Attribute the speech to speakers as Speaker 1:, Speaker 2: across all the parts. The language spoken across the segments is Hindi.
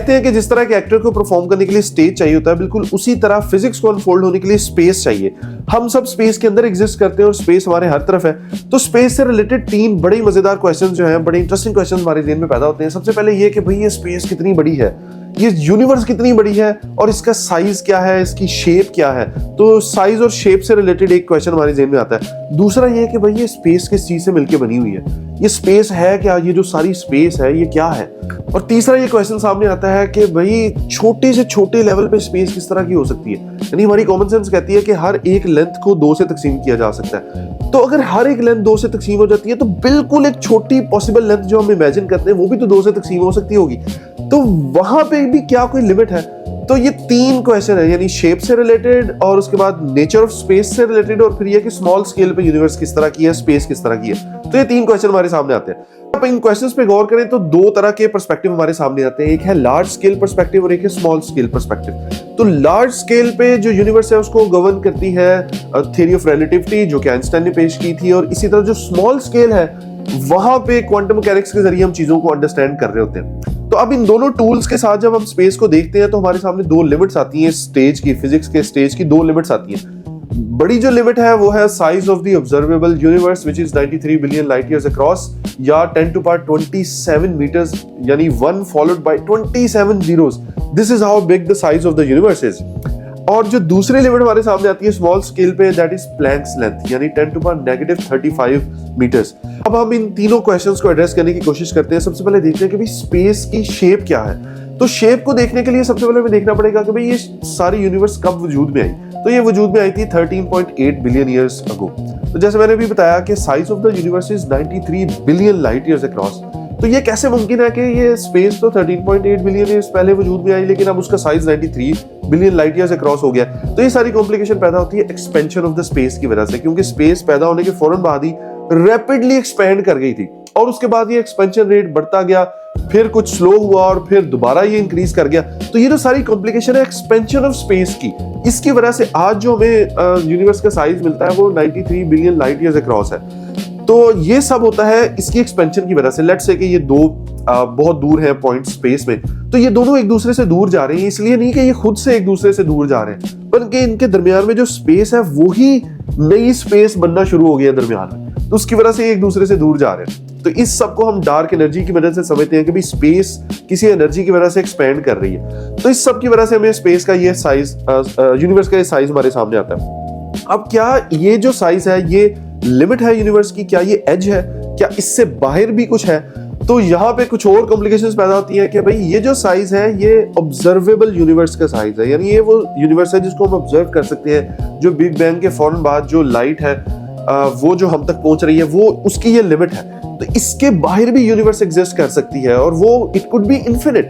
Speaker 1: कहते हैं कि जिस तरह एक एक्टर को परफॉर्म करने के लिए स्टेज चाहिए होता है, बिल्कुल उसी तरह फिजिक्स को अनफोल्ड होने के लिए स्पेस चाहिए। हम सब स्पेस के अंदर एग्जिस्ट करते हैं और स्पेस हमारे हर तरफ है। तो स्पेस से रिलेटेड 3 बड़े मजेदार क्वेश्चन जो हैं, बड़े इंटरेस्टिंग क्वेश्चन हमारे जेहन में पैदा होते हैं। सबसे पहले ये कि भाई ये स्पेस कितनी बड़ी है, ये यूनिवर्स कितनी बड़ी है और इसका साइज क्या है, इसकी शेप क्या है। तो साइज और शेप से रिलेटेड एक क्वेश्चन हमारे जेहन में आता है। दूसरा ये कि भाई ये स्पेस किस चीज से मिलकर बनी हुई है, ये स्पेस है क्या, ये जो सारी स्पेस है ये क्या है। और तीसरा ये क्वेश्चन सामने आता है कि भाई छोटे से छोटे लेवल पे स्पेस किस तरह की हो सकती है। यानी हमारी कॉमन सेंस कहती है कि हर एक लेंथ को 2 से तकसीम किया जा सकता है। तो अगर हर एक लेंथ 2 से तकसीम हो जाती है तो बिल्कुल एक छोटी पॉसिबल लेंथ जो हम इमेजिन करते हैं वो भी तो 2 से तकसीम हो सकती होगी। तो वहां पे भी क्या कोई लिमिट है? तो ये 3 क्वेश्चन है, यानी शेप से रिलेटेड और उसके बाद नेचर ऑफ स्पेस से रिलेटेड और फिर ये कि स्मॉल स्केल पे यूनिवर्स किस तरह की है, स्पेस किस तरह की है। तो ये 3 क्वेश्चन हमारे सामने आते हैं। आप इन क्वेश्चंस पे गौर करें तो 2 तरह के पर्सपेक्टिव हमारे सामने आते हैं। एक है लार्ज स्केल पर्सपेक्टिव और एक है स्मॉल स्केल पर्सपेक्टिव। तो लार्ज स्केल पे जो यूनिवर्स है उसको गवर्न करती है थ्योरी ऑफ रिलेटिविटी जो कि आइंस्टाइन ने पेश की थी, और इसी तरह जो स्मॉल स्केल है वहां पे क्वांटम मैकेनिक्स के जरिए हम चीजों को अंडरस्टैंड कर रहे होते हैं। तो अब इन दोनों टूल्स के साथ जब हम स्पेस को देखते हैं तो हमारे सामने 2 लिमिट्स आती हैं स्टेज की, फिजिक्स के स्टेज की 2 लिमिट्स आती हैं। बड़ी जो लिमिट है वो है size of the observable universe which is 93 billion light years across, या 10⁻27 मीटर्स, यानी 1 followed by 27 zeros. This is how big the size of the universe is. और जो दूसरी लिमिट हमारे सामने आती है स्मॉल स्केल पे, दैट इज प्लैंक्स लेंथ, यानी 10⁻⁻35 मीटर्स। अब हम इन तीनों क्वेश्चंस को एड्रेस करने की कोशिश करते हैं। सबसे पहले देखते हैं कि भाई स्पेस की शेप क्या है। तो शेप को देखने के लिए सबसे पहले हमें देखना पड़ेगा कि भाई ये सारी यूनिवर्स कब वजूद में आई। तो ये वजूद में आई थी 13.8 बिलियन ईयर्स अगो। तो जैसे मैंने भी बताया कि size of the universe is 93 billion light years across. तो ये कैसे मुमकिन है कि ये स्पेस तो 13.8 बिलियन ईयर्स पहले वजूद में आई लेकिन अब उसका size 93 billion light years across हो गया। तो ये सारी कॉम्प्लिकेशन पैदा होती है एक्सपेंशन ऑफ द स्पेस की वजह से, क्योंकि स्पेस पैदा होने के फौरन बाद ही रैपिडली एक्सपैंड कर गई थी और उसके बाद ये एक्सपेंशन रेट बढ़ता गया, फिर कुछ स्लो हुआ और फिर दोबारा ये इंक्रीज कर गया। तो ये जो सारी कॉम्प्लिकेशन है एक्सपेंशन ऑफ स्पेस की, इसकी वजह से आज जो हमें यूनिवर्स का साइज मिलता है वो 93 बिलियन लाइट ईयर्स अक्रॉस है। तो ये सब होता है इसकी एक्सपेंशन की वजह से। लेट्स से कि ये 2 बहुत दूर है पॉइंट स्पेस में, तो ये दोनों एक दूसरे से दूर जा रहे हैं, इसलिए नहीं कि ये खुद से एक दूसरे से दूर जा रहे हैं, बल्कि इनके दरमियान में जो स्पेस है वो ही नई स्पेस बनना शुरू हो गया दरमियान में, तो उसकी वजह से एक दूसरे से दूर जा रहे हैं। तो इस सब को हम डार्क एनर्जी की मदद से समझते हैं कि भाई स्पेस किसी एनर्जी की वजह से एक्सपेंड कर रही है। तो इस सब की वजह से हमें स्पेस का ये साइज, यूनिवर्स का ये साइज हमारे सामने आता है। अब क्या ये जो साइज है ये लिमिट है यूनिवर्स की, क्या ये एज है, क्या इससे बाहर भी कुछ है? तो यहाँ पे कुछ और कॉम्प्लिकेशंस पैदा होती हैं कि भाई ये जो साइज है ये ऑब्जर्वेबल यूनिवर्स का साइज है, यानी ये वो यूनिवर्स है जिसको हम ऑब्जर्व कर सकते हैं। जो बिग बैंग के फौरन बाद जो लाइट है वो जो हम तक पहुंच रही है वो उसकी ये लिमिट है। तो इसके बाहर भी यूनिवर्स एग्जिस्ट कर सकती है और वो इट कुड बी इन्फिनिट,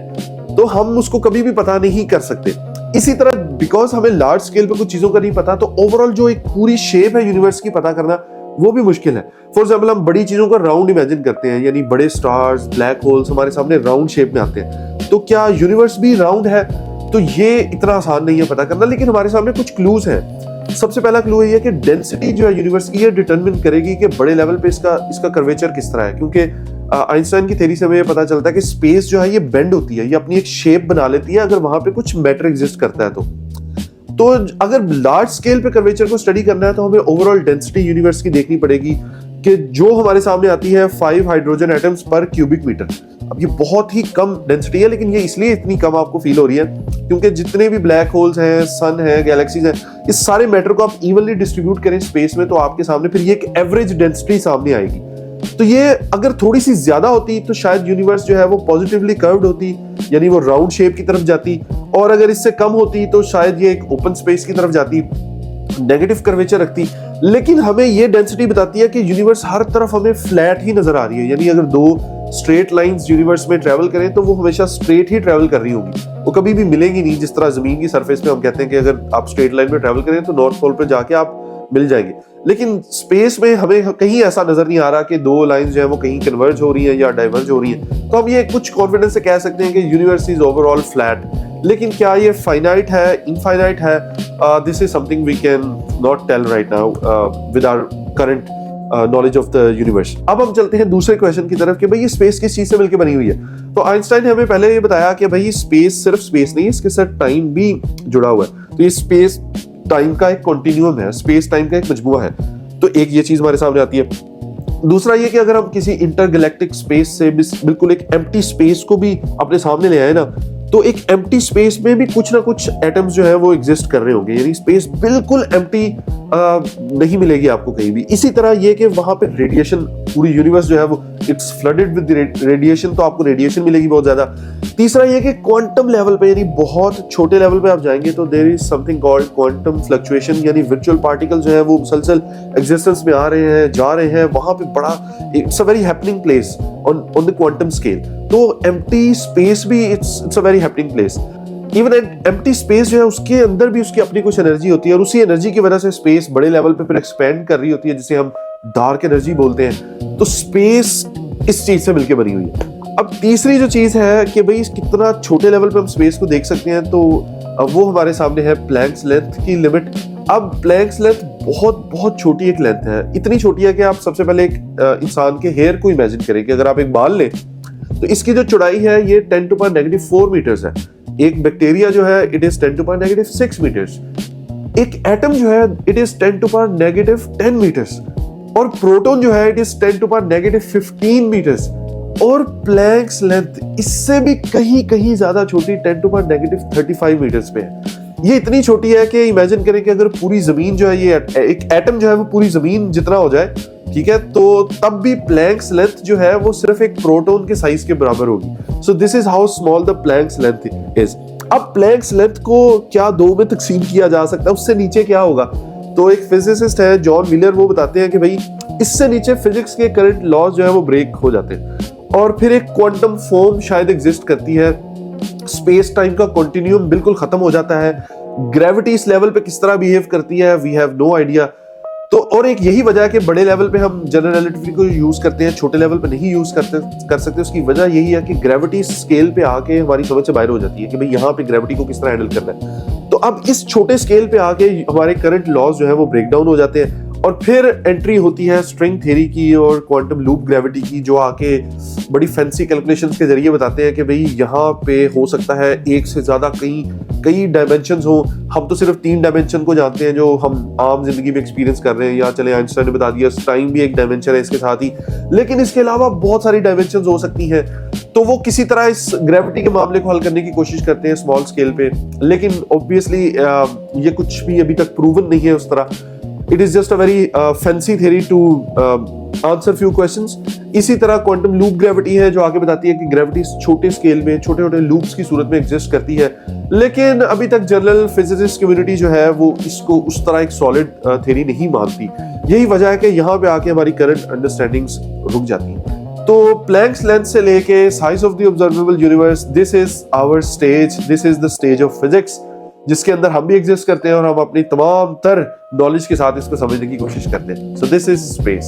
Speaker 1: तो हम उसको कभी भी पता नहीं कर सकते। इसी तरह बिकॉज हमें लार्ज स्केल पे कुछ चीजों का नहीं पता, तो ओवरऑल जो एक पूरी शेप है यूनिवर्स की पता करना वो भी मुश्किल है। फॉर एग्जाम्पल हम बड़ी चीजों का राउंड इमेजिन करते हैं, यानी बड़े स्टार्स, ब्लैक होल्स हमारे सामने राउंड शेप में आते हैं। तो क्या यूनिवर्स भी राउंड है? तो ये इतना आसान नहीं है पता करना, लेकिन हमारे सामने कुछ क्लूज हैं। सबसे पहला क्लू है कि डेंसिटी जो है यूनिवर्स की ये डिटरमिन करेगी कि बड़े लेवल पे इसका कर्वेचर किस तरह है, क्योंकि आइंस्टाइन की थ्योरी से हमें पता चलता है कि स्पेस जो है ये बेंड होती है, ये अपनी एक शेप बना लेती है अगर वहां पे कुछ मैटर एग्जिस्ट करता है। तो अगर लार्ज स्केल पे कर्वेचर को स्टडी करना है तो हमें ओवरऑल डेंसिटी यूनिवर्स की देखनी पड़ेगी कि जो हमारे सामने आती है 5 हाइड्रोजन एटम्स पर क्यूबिक मीटर। अब ये बहुत ही कम डेंसिटी है, लेकिन ये इसलिए इतनी कम आपको फील हो रही है क्योंकि जितने भी ब्लैक होल्स हैं, सन है, गैलेक्सीज हैं, इस सारे मैटर को आप इवनली डिस्ट्रीब्यूट करें स्पेस में तो आपके सामने फिर ये एक एवरेज डेंसिटी सामने आएगी। तो ये अगर थोड़ी सी ज्यादा होती तो शायद यूनिवर्स जो है वो पॉजिटिवली कर्व्ड होती, यानी वो राउंड शेप की तरफ जाती, और अगर इससे कम होती तो शायद ये एक ओपन स्पेस की तरफ जाती, नेगेटिव कर्वेचर रखती। लेकिन हमें ये डेंसिटी बताती है कि यूनिवर्स हर तरफ हमें फ्लैट ही नजर आ रही है, यानी अगर 2 स्ट्रेट लाइंस यूनिवर्स में ट्रेवल करें तो वो हमेशा स्ट्रेट ही ट्रेवल कर रही होगी, वो कभी भी मिलेंगी नहीं। जिस तरह जमीन की सरफेस पे हम कहते हैं कि अगर आप स्ट्रेट लाइन में ट्रेवल करें तो नॉर्थ पोल पे जाके आप मिल जाएंगे, लेकिन स्पेस में हमें कहीं ऐसा नजर नहीं आ रहा कि 2 लाइंस जो है वो कहीं कन्वर्ज हो रही हैं या डाइवर्ज हो रही हैं। तो हम ये कुछ कॉन्फिडेंस से कह सकते हैं कि यूनिवर्स इज ओवरऑल फ्लैट। लेकिन क्या ये फाइनाइट है, इनफाइनाइट है? This is something we can not tell right now with our current knowledge of the universe. अब हम चलते हैं दूसरे क्वेश्चन की तरफ कि भाई ये स्पेस किस चीज से मिलकर बनी हुई है। तो आइंस्टाइन ने हमें पहले ये बताया कि भाई स्पेस सिर्फ स्पेस नहीं है, इसके साथ टाइम भी जुड़ा हुआ है। तो ये स्पेस टाइम का एक कॉन्टिन्यूम है, स्पेस टाइम का एक मजमुआ है। तो एक ये चीज हमारे सामने आती है। दूसरा ये कि अगर हम किसी इंटरगैलेक्टिक स्पेस से बिल्कुल एक एम्प्टी स्पेस को भी अपने सामने ले आए ना, तो एक एम्प्टी स्पेस में भी कुछ ना कुछ एटम्स जो है वो एग्जिस्ट कर रहे होंगे, यानी स्पेस बिल्कुल एम्प्टी नहीं मिलेगी आपको कहीं भी। इसी तरह ये कि वहां पे रेडिएशन, पूरी यूनिवर्स जो है वो इट्स फ्लडेड विद रेडिएशन, तो आपको रेडिएशन मिलेगी बहुत ज्यादा। तीसरा ये कि क्वांटम लेवल पे, यानी बहुत छोटे लेवल पे आप जाएंगे तो there is something called quantum fluctuation, यानी वर्चुअल पार्टिकल जो है वो मुसलसल एग्जिस्टेंस में आ रहे हैं, जा रहे हैं। वहां पे बड़ा it's a very happening place on the quantum scale. तो एम्प्टी स्पेस भी it's a very happening place. Even empty space जो है उसके अंदर भी उसकी अपनी कुछ एनर्जी होती है, और उसी एनर्जी की वजह से स्पेस बड़े लेवल पे फिर एक्सपेंड कर रही होती है, जिसे हम डार्क एनर्जी बोलते हैं। तो स्पेस इस चीज से मिलकर बनी हुई है। अब तीसरी जो चीज है कि भाई कितना छोटे लेवल पे हम स्पेस को देख सकते हैं, तो वो हमारे सामने है प्लैंक्स लेंथ की लिमिट। अब प्लैंक्स लेंथ बहुत बहुत छोटी एक लेंथ है, इतनी छोटी है कि आप सबसे पहले एक इंसान के हेयर को इमेजिन करें कि अगर आप एक बाल लें तो इसकी जो चौड़ाई है ये 10⁻⁻⁴ मीटर्स है। एक बैक्टीरिया जो है इट इज 10⁻⁻⁶ मीटर्स। एक एटम जो है इट इज 10⁻⁻10 मीटर्स, और प्रोटॉन जो है इट इज 10⁻⁻15 मीटर्स। और प्लैंक्स लेंथ इससे भी कहीं कहीं ज्यादा छोटी 10⁻⁻35 मीटर्स पे है। ये इतनी छोटी है कि इमेजिन करें कि अगर पूरी जमीन जो है, ये एक एटम जो है वो पूरी जमीन जितना हो जाए, ठीक है, तो तब भी प्लैंक्स लेंथ जो है वो सिर्फ एक प्रोटॉन के साइज के बराबर होगी। So this is how small the Planck's length is. अब प्लैंक्स लेंथ को क्या दो में तकसीम किया जा सकता है, उससे नीचे क्या होगा? तो एक फिजिसिस्ट है जॉन व्हीलर, वो बताते हैं कि भाई इससे नीचे फिजिक्स के करंट लॉज जो है वो ब्रेक हो जाते हैं, और फिर एक क्वांटम फॉर्म शायद एग्जिस्ट करती है। स्पेस टाइम का कॉन्टिन्यूम बिल्कुल खत्म हो जाता है। ग्रेविटी इस लेवल पे किस तरह बिहेव करती है वी हैव नो आइडिया। तो और एक यही वजह है कि बड़े लेवल पे हम जनरल रिलेटिविटी को यूज करते हैं, छोटे लेवल पे नहीं यूज कर सकते। उसकी वजह यही है कि ग्रेविटी स्केल पे आके हमारी समझ से बाहर हो जाती है कि भाई यहाँ पे ग्रेविटी को किस तरह हैंडल करना है। तो अब इस छोटे स्केल पे आके हमारे करंट लॉज जो है वो ब्रेक डाउन हो जाते हैं, और फिर एंट्री होती है स्ट्रिंग थ्योरी की और क्वांटम लूप ग्रेविटी की, जो आके बड़ी फैंसी कैलकुलेशंस के जरिए बताते हैं कि भाई यहाँ पे हो सकता है एक से ज्यादा कई डायमेंशंस हो। हम तो सिर्फ 3 डायमेंशन को जानते हैं जो हम आम जिंदगी में एक्सपीरियंस कर रहे हैं, या चले आइंस्टाइन ने बता दिया टाइम भी एक डायमेंशन है इसके साथ ही, लेकिन इसके अलावा बहुत सारी डायमेंशंस हो सकती हैं। तो वो किसी तरह इस ग्रेविटी के मामले को हल करने की कोशिश करते हैं स्मॉल स्केल पे, लेकिन ऑब्वियसली ये कुछ भी अभी तक प्रूवन नहीं है उस तरह। It is just a very fancy theory to answer few questions। इसी तरह क्वांटम लूप ग्रेविटी है जो आगे बताती है कि ग्रेविटी छोटे स्केल में छोटे छोटे लूप्स की सूरत में एग्जिस्ट करती है, लेकिन अभी तक जनरल फिजिसिस्ट कम्युनिटी जो है वो इसको उस तरह एक सॉलिड थ्योरी नहीं मानती। यही वजह है कि यहाँ पे आके हमारी करंट अंडरस्टैंडिंग्स रुक जाती हैं। तो प्लैंक्स लेंथ से लेके size of the observable universe, this is our stage, this is the stage of physics, जिसके अंदर हम भी एग्जिस्ट करते हैं और हम अपनी तमाम तर नॉलेज के साथ इसको समझने की कोशिश करते हैं। सो दिस इज स्पेस।